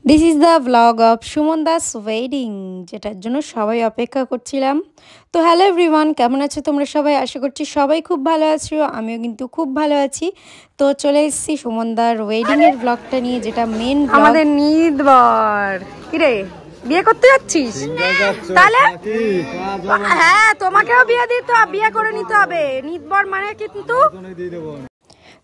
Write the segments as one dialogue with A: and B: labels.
A: This is the vlog of Suman Das wedding, যেটার জন্য সবাই অপেক্ষা করছিলাম। তো হ্যালো এভরিওয়ান, কেমন আছো তোমরা সবাই? আশা করছি সবাই খুব ভালো আছো, আমিও কিন্তু খুব ভালো আছি। তো চলে এসেছি সুমনদার ওয়েডিংয়ের ভ্লগটা নিয়ে, যেটা মেন ভ্লগ।
B: আমাদের নিদ বর কিরে বিয়ে করতে যাচ্ছিস? তাহলে হ্যাঁ, তোমাকেও বিয়ে করে নিতে হবে। নিদ বর মানে কিন্তু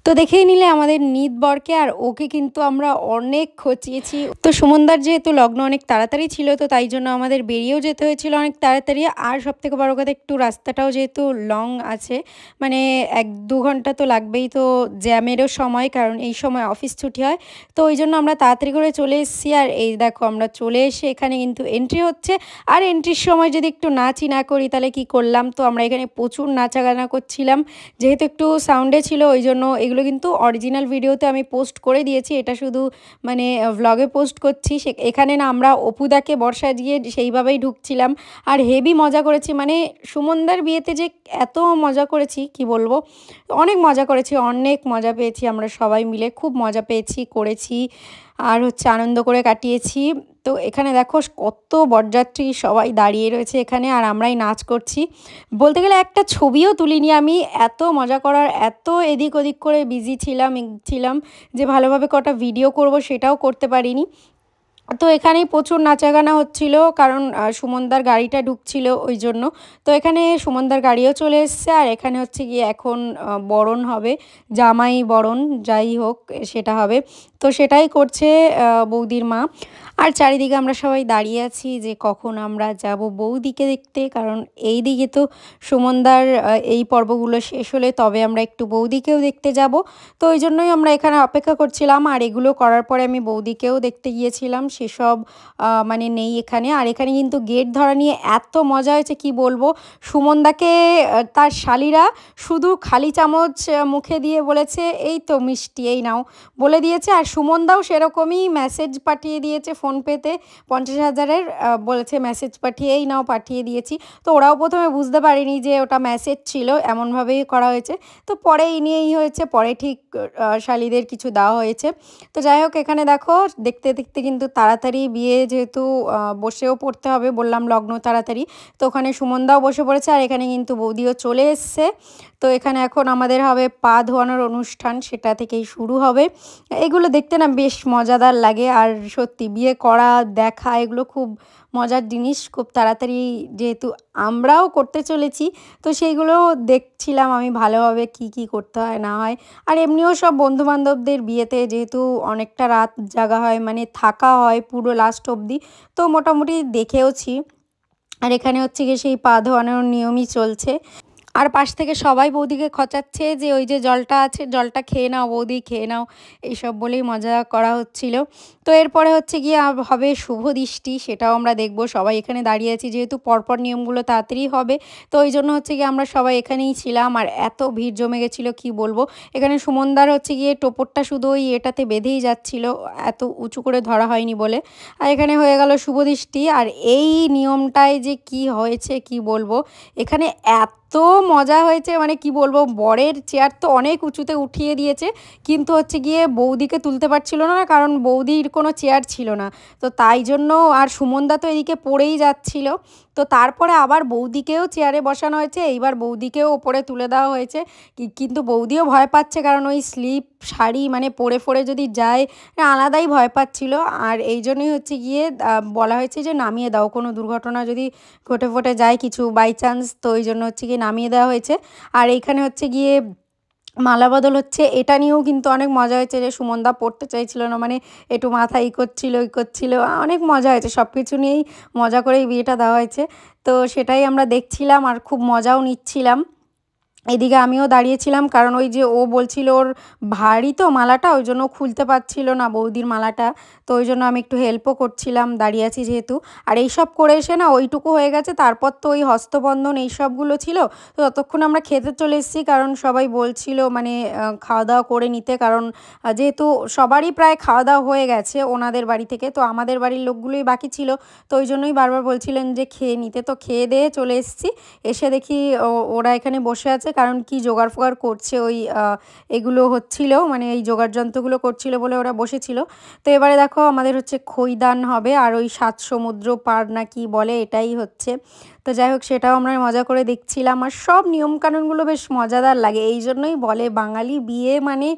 A: তো দেখেই নিলে আমাদের নিদ বরকে, আর ওকে কিন্তু আমরা অনেক খচিয়েছি। তো সুমনদার যেহেতু লগ্ন অনেক তাড়াতাড়ি ছিল, তো তাই জন্য আমাদের বেরিয়েও যেতে হয়েছিল অনেক তাড়াতাড়ি। আর সব থেকে বড় কথা, একটু রাস্তাটাও যেহেতু লং আছে, মানে 1-2 ঘন্টা তো লাগবেই, তো জ্যামেরও সময়, কারণ এই সময় অফিস ছুটি হয়। তো ওই জন্য আমরা তাড়াতাড়ি করে চলে এসেছি। আর এই দেখো, আমরা চলে এসে এখানে কিন্তু এন্ট্রি হচ্ছে। আর এন্ট্রির সময় যদি একটু নাচই না করি তাহলে কি করলাম? তো আমরা এখানে প্রচুর নাচাগানা করছিলাম, যেহেতু একটু সাউন্ডে ছিল ওই জন্য। এগুলো কিন্তু অরিজিনাল ভিডিওতে আমি পোস্ট করে দিয়েছি, এটা শুধু মানে ভ্লগে পোস্ট করছি। এখানে না আমরা অপুদাকে বর্ষা দিয়ে সেইভাবেই ঢুকছিলাম, আর হেভি মজা করেছি। মানে সুমনদার বিয়েতে যে এত মজা করেছি কি বলবো, অনেক মজা করেছি, অনেক মজা পেয়েছি। আমরা সবাই মিলে খুব মজা পেয়েছি, করেছি, আর হচ্ছে আনন্দ করে কাটিয়েছি। তো এখানে দেখো কত বরযাত্রী সবাই দাঁড়িয়ে রয়েছে এখানে, আর আমরাই নাচ করছি। বলতে গেলে একটা ছবিও তুলিনি আমি, এত মজা করার, এত এদিক ওদিক করে বিজি ছিলাম যে ভালোভাবে কটা ভিডিও করব সেটাও করতে পারিনি। তো এখানেই প্রচুর নাচাগানা হচ্ছিল, কারণ সুমনদার গাড়িটা ঢুকছিল ওই জন্য। তো এখানে সুমনদার গাড়িও চলে এসছে, আর এখানে হচ্ছে গিয়ে এখন বরণ হবে, জামাই বরণ যাই হোক সেটা হবে। তো সেটাই করছে বৌদির মা। আর চারিদিকে আমরা সবাই দাঁড়িয়ে আছি যে কখন আমরা যাব বৌদিকে দেখতে, কারণ এই দিকে তো সুমনদার এই পর্বগুলো শেষ হলে তবে আমরা একটু বৌদিকেও দেখতে যাব। তো ওই জন্যই আমরা এখানে অপেক্ষা করছিলাম। আর এগুলো করার পরে আমি বৌদিকেও দেখতে গিয়েছিলাম, সেসব মানে নেই এখানে। আর এখানে কিন্তু গেট ধরা নিয়ে এত মজা হয়েছে কি বলবো। সুমনদাকে তার শালিরা শুধু খালি চামচ মুখে দিয়ে বলেছে, এই তো মিষ্টি এই নাও বলে দিয়েছে। আর সুমনদাও সেরকমই মেসেজ পাঠিয়ে দিয়েছে ফোনপেতে 50,000-এর, বলেছে মেসেজ পাঠিয়ে এই নাও পাঠিয়ে দিয়েছি। তো ওরাও প্রথমে বুঝতে পারেনি যে ওটা মেসেজ ছিল, এমনভাবেই করা হয়েছে। তো পরে এই নিয়েই হয়েছে, পরে ঠিক শালিদের কিছু দেওয়া হয়েছে। তো যাই হোক, এখানে দেখো দেখতে দেখতে কিন্তু তাড়াতাড়ি বিয়ে, যেহেতু বসেও পড়তে হবে, বললাম লগ্ন তাড়াতাড়ি। তো ওখানে সুমনদাও বসে পড়েছে, আর এখানে কিন্তু বৌদিও চলে এসছে। তো এখানে এখন আমাদের হবে পা ধোয়ানোর অনুষ্ঠান, সেটা থেকেই শুরু হবে। এগুলো দেখতে না বেশ মজাদার লাগে, আর সত্যি বিয়ে করা দেখা এগুলো খুব মজার জিনিস। খুব তাড়াতাড়ি যেহেতু আমরাও করতে চলেছি, তো সেইগুলো দেখছিলাম আমি ভালোভাবে কি কি করতে হয় না হয়। আর এমনিও সব বন্ধুবান্ধবদের বিয়েতে যেহেতু অনেকটা রাত জাগা হয়, মানে থাকা হয় পুরো লাস্ট অবধি, তো মোটামুটি দেখেওছি। আর এখানে হচ্ছে গিয়ে সেই পা ধোয়ানোর নিয়মই চলছে। আর পাশ থেকে সবাই বৌদিকে খচাচ্ছে যে ওই যে জলটা আছে, জলটা খেয়ে নাও বৌদি, খেয়ে নাও, এইসব বলেই মজা করা হচ্ছিল। তো এরপরে হচ্ছে গিয়ে হবে শুভ দৃষ্টি, সেটাও আমরা দেখব। সবাই এখানে দাঁড়িয়ে আছি, যেহেতু পরপর নিয়মগুলো তাড়াতাড়ি হবে, তো ওই জন্য হচ্ছে গিয়ে আমরা সবাই এখানেই ছিলাম। আর এত ভিড় জমে গেছিলো কি বলবো। এখানে সুমনদার হচ্ছে গিয়ে টোপরটা শুধু ওই এটাতে বেঁধেই যাচ্ছিল, এত উঁচু করে ধরা হয়নি বলে। আর এখানে হয়ে গেল শুভ দৃষ্টি। আর এই নিয়মটায় যে কি হয়েছে কি বলবো, এখানে এত মজা হয়েছে, মানে কি বলবো। বরের চেয়ার তো অনেক উঁচুতে উঠিয়ে দিয়েছে, কিন্তু হচ্ছে গিয়ে বৌদিকে তুলতে পারছিল না, কারণ বৌদির কোনো চেয়ার ছিল না। তো তাই জন্য, আর সুমনদা তো এদিকে পড়েই যাচ্ছিল। তো তারপরে আবার বৌদিকেও চেয়ারে বসানো হয়েছে, এইবার বৌদিকেও ওপরে তুলে দেওয়া হয়েছে। কিন্তু বৌদিও ভয় পাচ্ছে, কারণ ওই স্লিপ শাড়ি মানে পরে যদি যায়, আলাদাই ভয় পাচ্ছিল। আর এই জন্যই হচ্ছে গিয়ে বলা হয়েছে যে নামিয়ে দাও, কোনো দুর্ঘটনা যদি ঘটে যায় কিছু বাই চান্স, তো ওই জন্য হচ্ছে গিয়ে নামিয়ে দেওয়া হয়েছে। আর এইখানে হচ্ছে গিয়ে মালা বদল হচ্ছে, এটা নিয়েও কিন্তু অনেক মজা হয়েছে, যে সুমনদা পড়তে চাইছিল না, মানে একটু মাথা ই করছিল, অনেক মজা হয়েছে। সব কিছু নিয়েই মজা করেই বিয়েটা দেওয়া হয়েছে। তো সেটাই আমরা দেখছিলাম আর খুব মজাও নিচ্ছিলাম। এদিকে আমিও দাঁড়িয়েছিলাম, কারণ ওই যে ও বলছিল ওর ভারী তো মালাটা, ওই জন্য খুলতে পারছিল না বৌদির মালাটা। তো ওই জন্য আমি একটু হেল্পও করছিলাম, দাঁড়িয়ে আছি যেহেতু। আর এইসব করে এসে না ওইটুকু হয়ে গেছে, তারপর তো ওই হস্তবন্ধন এইসবগুলো ছিল। তো ততক্ষণ আমরা খেতে চলে এসেছি, কারণ সবাই বলছিল মানে খাওয়া দাওয়া করে নিতে, কারণ যেহেতু সবারই প্রায় খাওয়া দাওয়া হয়ে গেছে ওনাদের বাড়ি থেকে, তো আমাদের বাড়ির লোকগুলোই বাকি ছিল। তো ওই জন্যই বারবার বলছিলেন যে খেয়ে নিতে। তো খেয়ে দিয়ে চলে এসেছি, এসে দেখি ওরা এখানে বসে আছে, কারণ কি জোগাড় ফোগাড় করছে ওই এগুলো হচ্ছিল, মানে এই জোগাড় যন্ত্রগুলো করছিল বলে ওরা বসেছিল। তো এবারে দেখো আমাদের হচ্ছে খৈদান হবে আর ওই 7 সমুদ্র পার না কি বলে এটাই হচ্ছে। তো যাই হোক সেটাও আমরা মজা করে দেখছিলাম। আর সব নিয়মকানুনগুলো বেশ মজাদার লাগে, এই জন্যই বলে বাঙালি বিয়ে মানে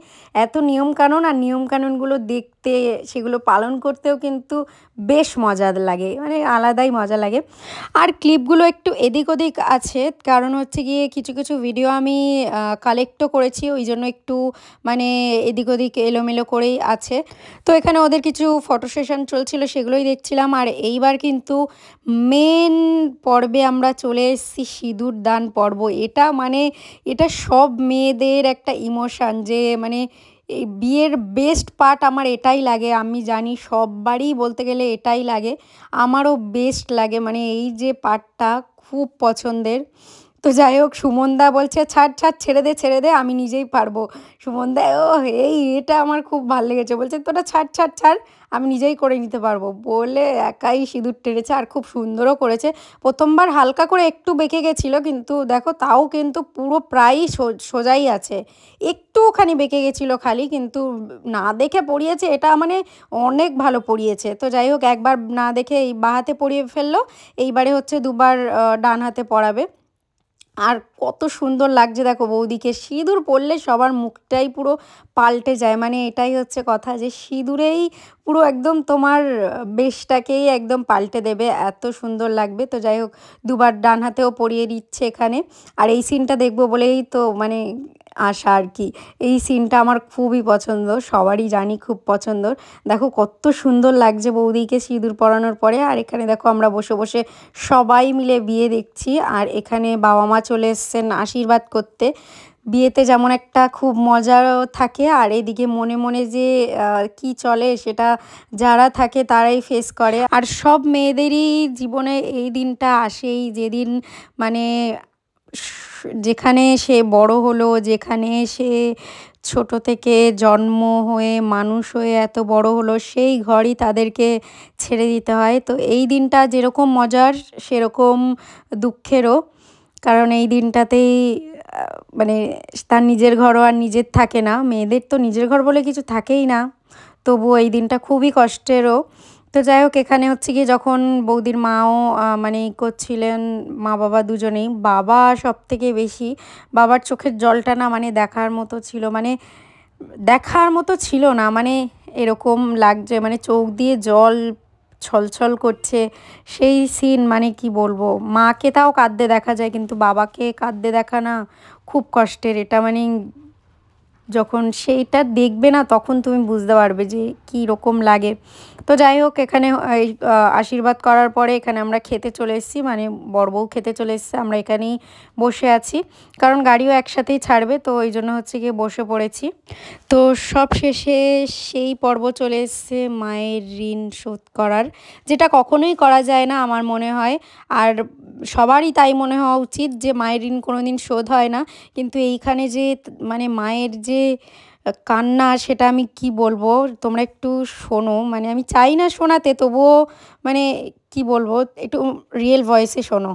A: এত নিয়মকানুন, আর নিয়মকানুনগুলো দেখতে সেগুলো পালন করতেও কিন্তু বেশ মজার লাগে, মানে আলাদাই মজা লাগে। আর ক্লিপগুলো একটু এদিক ওদিক আছে, কারণ হচ্ছে গিয়ে কিছু কিছু ভিডিও আমি কালেক্টও করেছি, ওই জন্য একটু মানে এদিক ওদিক এলোমেলো করেই আছে। তো এখানে ওদের কিছু ফটো সেশন চলছিল, সেগুলোই দেখছিলাম। আর এইবার কিন্তু মেন পর্বে আমরা চলে এসেছি, সিঁদুর দান পর্ব। এটা মানে এটা সব মেয়েদের একটা ইমোশান, যে মানে এই বিয়ের বেস্ট পার্ট আমার এটাই লাগে। আমি জানি সববারই বলতে গেলে এটাই লাগে, আমারও বেস্ট লাগে, মানে এই যে পার্টটা খুব পছন্দের। তো যাই হোক সুমনদা বলছে ছাড় ছাড় ছেড়ে দে আমি নিজেই পারবো। সুমনদা ও এটা আমার খুব ভালো লেগেছে, বলছে তোরা ছাড় ছাড় ছাড় আমি নিজেই করে নিতে পারবো বলে একাই সিঁদুর টেরেছে। আর খুব সুন্দরও করেছে। প্রথমবার হালকা করে একটু বেঁকে গেছিলো, কিন্তু দেখো তাও কিন্তু পুরো প্রায়ই সোজাই আছে, একটুখানি বেঁকে গেছিলো খালি, কিন্তু না দেখে পরিয়েছে, এটা মানে অনেক ভালো পরিয়েছে। তো যাই হোক একবার না দেখে এই বাঁ হাতে পরিয়ে ফেললো, এইবারে হচ্ছে দুবার ডান হাতে পরাবে। আর কত সুন্দর লাগছে দেখো বৌদিকে, সিঁদুর পরলে সবার মুখটাই পুরো পাল্টে যায়, মানে এটাই হচ্ছে কথা, যে সিঁদুরেই পুরো একদম তোমার বেশটাকেই একদম পাল্টে দেবে, এত সুন্দর লাগবে। তো যাই হোক দুবার ডান হাতেও পরিয়ে দিচ্ছে এখানে। আর এই সিনটা দেখবো বলেই তো মানে আশা আর কি, এই সিনটা আমার খুবই পছন্দ, সবারই জানি খুব পছন্দ। দেখো কত সুন্দর লাগছে বৌদিকে সিঁদুর পরানোর পরে। আর এখানে দেখো আমরা বসে বসে সবাই মিলে বিয়ে দেখছি, আর এখানে বাবা মা চলে এসছেন আশীর্বাদ করতে। বিয়েতে যেমন একটা খুব মজাও থাকে, আর এদিকে মনে মনে যে কি চলে সেটা যারা থাকে তারাই ফেস করে। আর সব মেয়েদেরই জীবনে এই দিনটা আসেই, যেদিন মানে যেখানে সে বড় হলো, যেখানে সে ছোট থেকে জন্ম হয়ে মানুষ হয়ে এত বড় হলো, সেই ঘরই তাদেরকে ছেড়ে দিতে হয়। তো এই দিনটা যেরকম মজার সেরকম দুঃখেরও, কারণ এই দিনটাতেই মানে তার নিজের ঘরও আর নিজের থাকে না, মেয়েদের তো নিজের ঘর বলে কিছু থাকেই না, তবুও এই দিনটা খুবই কষ্টেরও। তো যাই হোক এখানে হচ্ছে গিয়ে যখন বৌদির মাও মানে করছিলেন, মা বাবা দুজনেই, বাবা সব থেকে বেশি, বাবার চোখের জলটা না মানে দেখার মতো ছিল, মানে দেখার মতো ছিল না, মানে এরকম লাগছে, মানে চোখ দিয়ে জল ছলছল করছে সেই সিন, মানে কি বলবো। মাকে তাও কাঁদতে দেখা যায়, কিন্তু বাবাকে কাঁদতে দেখা না খুব কষ্টের। এটা মানে যখন সেইটা দেখবে না তখন তুমি বুঝতে পারবে যে কী রকম লাগে। তো যাই হোক এখানে আশীর্বাদ করার পরে এখানে আমরা খেতে চলে এসেছি, মানে বড় বউ খেতে চলে এসেছে, আমরা এখানেই বসে আছি, কারণ গাড়িও একসাথেই ছাড়বে, তো ওই জন্য হচ্ছে গিয়ে বসে পড়েছি। তো সব শেষে সেই পর্ব চলে এসছে মায়ের ঋণ শোধ করার, যেটা কখনোই করা যায় না আমার মনে হয়, আর সবারই তাই মনে হওয়া উচিত যে মায়ের ঋণ কোনো দিন শোধ হয় না। কিন্তু এইখানে যে মানে মায়ের যে কান্না সেটা আমি কি বলবো, তোমরা একটু শোনো, মানে আমি চাই না শোনাতে, তবুও মানে কি বলবো, একটু রিয়েল ভয়েসে শোনো।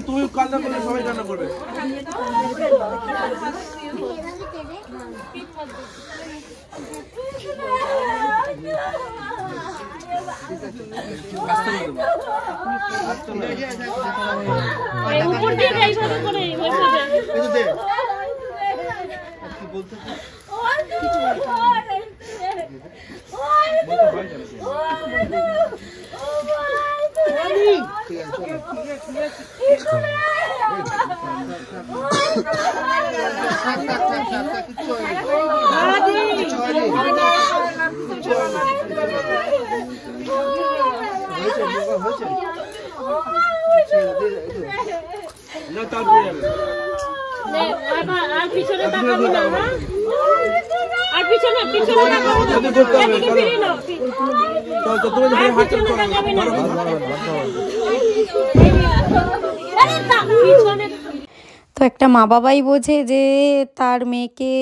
C: তুমি কান্না করলে সবাই কান্না করবে। উপর দিয়ে এইভাবে করে বলতে না তারপরে যাবে
D: আর পিছনে তাকাবি না, হ্যাঁ? আর পিছনে তাকাবি না, এদিকে ফিরে নাও।
C: তো তুমি যখন হাত
D: পিছনে
C: করো
D: তাকাবি না। আরে পিছনে
A: তো একটা মা বাবাই বোঝে যে তার মেয়েকে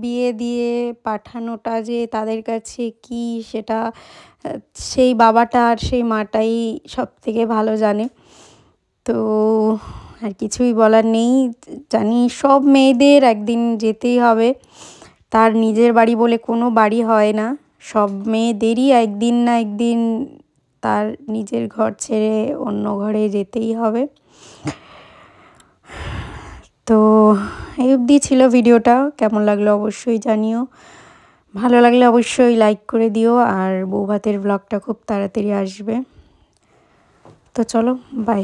A: বিয়ে দিয়ে পাঠানোটা যে তাদের কাছে কি, সেটা সেই বাবাটা আর সেই মাটাই সব থেকে ভালো জানে। তো আর কিছুই বলার নেই, জানি সব মেয়েদের একদিন যেতেই হবে। তার নিজের বাড়ি বলে কোনো বাড়ি হয় না, সব মেয়েদেরই একদিন না একদিন তার নিজের ঘর ছেড়ে অন্য ঘরে যেতেই হবে। তো এই অবধি ছিল ভিডিওটা, কেমন লাগলো অবশ্যই জানিও, ভালো লাগলে অবশ্যই লাইক করে দিও। আর বউ ভাতের ব্লগটা খুব তাড়াতাড়ি আসবে। তো চলো, বাই।